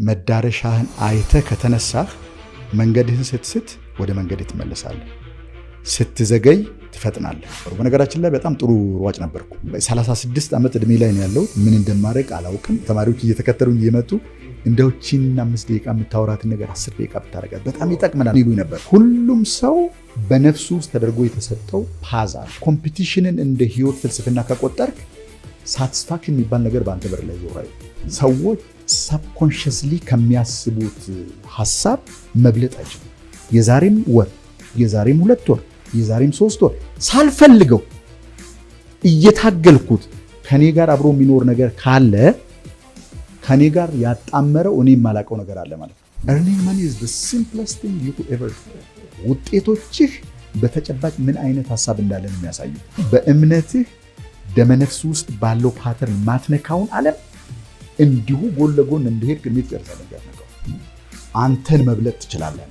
መዳረሻህን አይተህ ከተነሳህ መንገድህን ስትስት ወደ መንገድ ትመለሳለህ። ስትዘገይ ትፈጥናለህ። በነገራችን ላይ በጣም ጥሩ ሯጭ ነበርኩ። 36 ዓመት እድሜ ላይ ነው ያለው። ምን እንደማደርግ አላውቅም። ተማሪዎች እየተከተሉኝ እየመጡ እንደውቺን 5 ደቂቃ የምታወራትን ነገር 10 ደቂቃ ብታረጋት በጣም ይጠቅመናል ይሉኝ ነበር። ሁሉም ሰው በነፍሱ ውስጥ ተደርጎ የተሰጠው ፓዝ አለ። ኮምፒቲሽንን እንደ ህይወት ፍልስፍና ከቆጠርክ ሳቲስፋክሽን የሚባል ነገር በአንተ በር ላይ ዞራይ። ሰዎች ሳብኮንሽስሊ ከሚያስቡት ሐሳብ መብለጥ አይችሉም። የዛሬም ወር፣ የዛሬም 2 ወር፣ የዛሬም 3 ወር ሳልፈልገው እየታገልኩት ከኔ ጋር አብሮ የሚኖር ነገር ካለ ከኔ ጋር ያጣመረው እኔ የማላውቀው ነገር አለ ማለት ነው። earning money is the simplest thing you could ever do። ውጤቶችህ በተጨባጭ ምን አይነት ሐሳብ እንዳለ ነው የሚያሳዩ። በእምነትህ ደመነፍስ ውስጥ ባለው ፓተርን ማትነካውን ዓለም እንዲሁ ጎን ለጎን እንድሄድ ግምት ይደርሳል። ነገር ነው አንተን መብለጥ ትችላለህ።